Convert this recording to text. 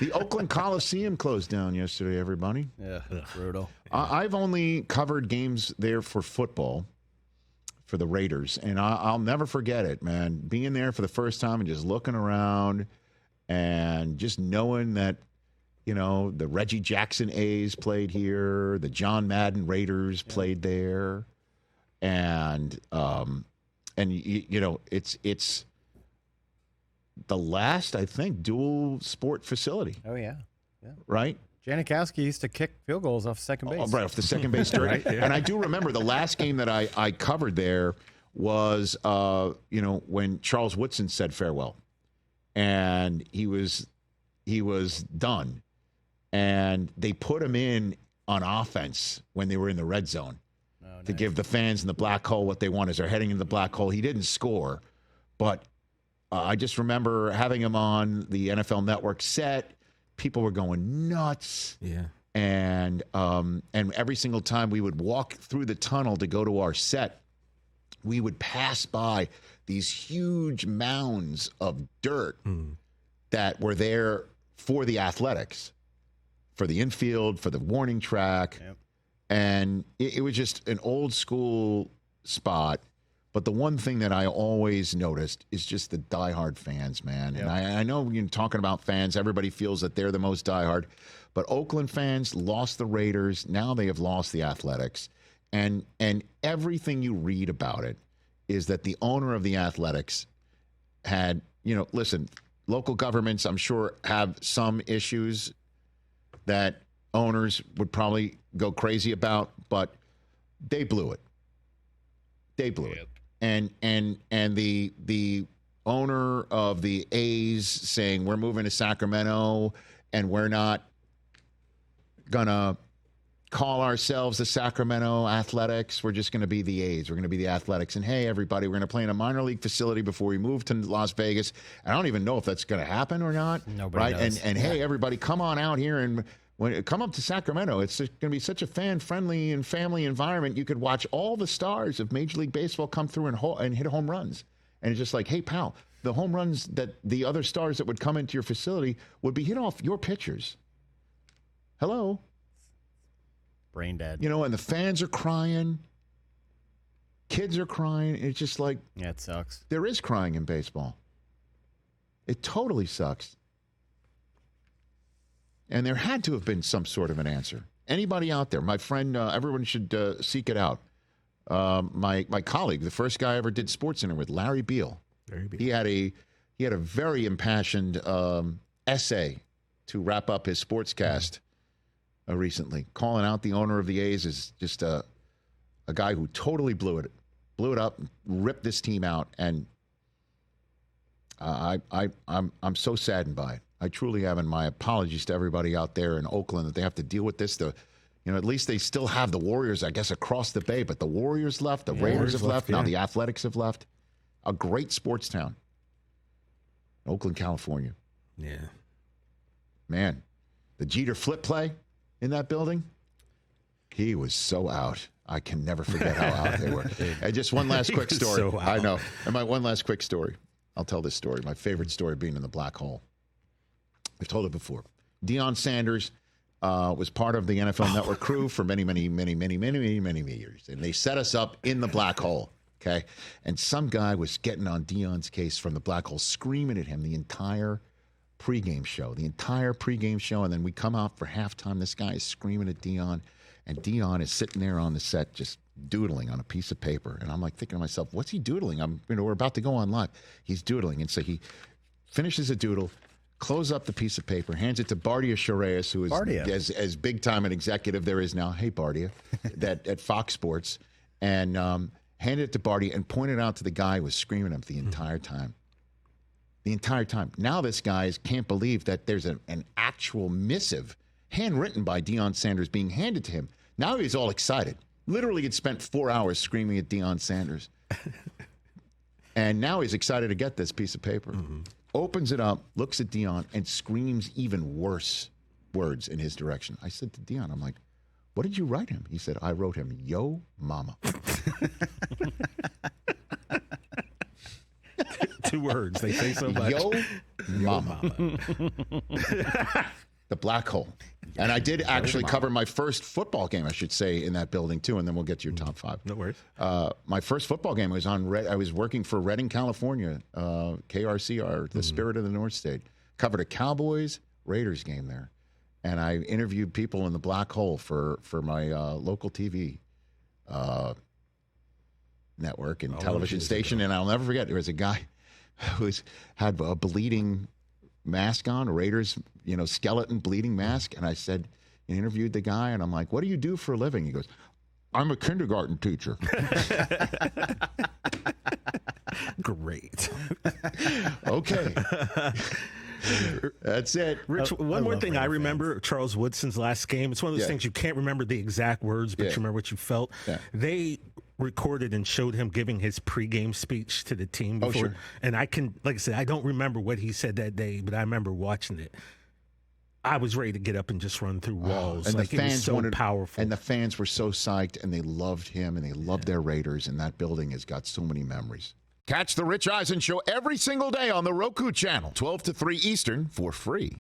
The Oakland Coliseum closed down yesterday, everybody. Yeah, brutal. I've only covered games there for football for the Raiders, and I'll never forget it, man. Being there for the first time and just looking around and just knowing that, you know, the Reggie Jackson A's played here, the John Madden Raiders played there, and you know, it's the last, I think, dual sport facility. Oh, yeah. Right? Janikowski used to kick field goals off second base. Right, off the second base dirt. Right, yeah. And I do remember the last game that I covered there was, you know, when Charles Woodson said farewell. And he was done. And they put him in on offense when they were in the red zone to give the fans in the black hole what they want as they're heading into the black hole. He didn't score, but I just remember having him on the NFL Network set. People were going nuts. Yeah. And every single time we would walk through the tunnel to go to our set, we would pass by these huge mounds of dirt that were there for the athletics, for the infield, for the warning track. Yep. And it was just an old school spot. But the one thing that I always noticed is just the diehard fans, man. Yep. And I know when you're talking about fans, everybody feels that they're the most diehard. But Oakland fans lost the Raiders. Now they have lost the Athletics. And everything you read about it is that the owner of the Athletics had, you know, listen, local governments, I'm sure, have some issues that owners would probably go crazy about, but they blew it. They blew it. And the owner of the A's saying we're moving to Sacramento and we're not gonna call ourselves the Sacramento Athletics. We're just going to be the A's. We're going to be the Athletics. And hey, everybody, we're going to play in a minor league facility before we move to Las Vegas. I don't even know if that's going to happen or not. Nobody right? knows. And hey, everybody, come on out here and come up to Sacramento. It's going to be such a fan-friendly and family environment. You could watch all the stars of Major League Baseball come through and hit home runs. And it's just like, hey, pal, the home runs that the other stars that would come into your facility would be hit off your pitchers. Hello? Brain dead. You know, and the fans are crying. Kids are crying. It's just like, Yeah, it sucks. there is crying in baseball. It totally sucks. And there had to have been some sort of an answer. Anybody out there? My friend, everyone should seek it out. My colleague, the first guy I ever did SportsCenter with, Larry Beal. He had a very impassioned essay to wrap up his sportscast recently, calling out the owner of the A's as just a guy who totally blew it up, ripped this team out, and I'm so saddened by it. I truly am, and my apologies to everybody out there in Oakland that they have to deal with this. At least they still have the Warriors, I guess, across the bay, but the Warriors left, the Raiders have left, now the Athletics have left. A great sports town, Oakland, California. Yeah. Man, the Jeter flip play in that building, he was so out. I can never forget how out they were. And just one last quick story. So out. I know. And my one last quick story. I'll tell this story. My favorite story being in the black hole. I've told it before. Deion Sanders was part of the NFL Network crew for many years. And they set us up in the black hole, okay? And some guy was getting on Deion's case from the black hole, screaming at him the entire pregame show. And then we come out for halftime. This guy is screaming at Deion. And Deion is sitting there on the set just doodling on a piece of paper. And I'm like thinking to myself, what's he doodling? We're about to go on live. He's doodling. And so he finishes a doodle, close up the piece of paper, hands it to Bardia Shoreas, who is as big time an executive there is now. Hey, Bardia, at Fox Sports, and handed it to Bardia and pointed out to the guy who was screaming at him the entire time. The entire time. Now this guy can't believe that there's an actual missive handwritten by Deion Sanders being handed to him. Now he's all excited. Literally had spent 4 hours screaming at Deion Sanders. And now he's excited to get this piece of paper. Mm-hmm. Opens it up, looks at Deion, and screams even worse words in his direction. I said to Deion, I'm like, what did you write him? He said, I wrote him, yo, mama. 2 words. They say so much. Yo, mama. The black hole. And I did actually cover my first football game, I should say, in that building, too, and then we'll get to your top five. No worries. My first football game was I was working for Redding, California, KRCR, the Spirit of the North State. Covered a Cowboys-Raiders game there. And I interviewed people in the black hole for my local TV network and television station. And I'll never forget, there was a guy who had a bleeding mask on, a Raiders, skeleton bleeding mask. And I said, interviewed the guy, and I'm like, what do you do for a living? He goes, I'm a kindergarten teacher. Great. Okay. That's it. Rich, one more thing I remember, Charles Woodson's last game. It's one of those things you can't remember the exact words, but you remember what you felt. Yeah. They recorded and showed him giving his pregame speech to the team before. Oh, sure. And I don't remember what he said that day, but I remember watching it. I was ready to get up and just run through walls. And the fans it was so powerful. And the fans were so psyched, and they loved him, and they loved their Raiders, and that building has got so many memories. Catch the Rich Eisen Show every single day on the Roku Channel, 12 to 3 Eastern, for free.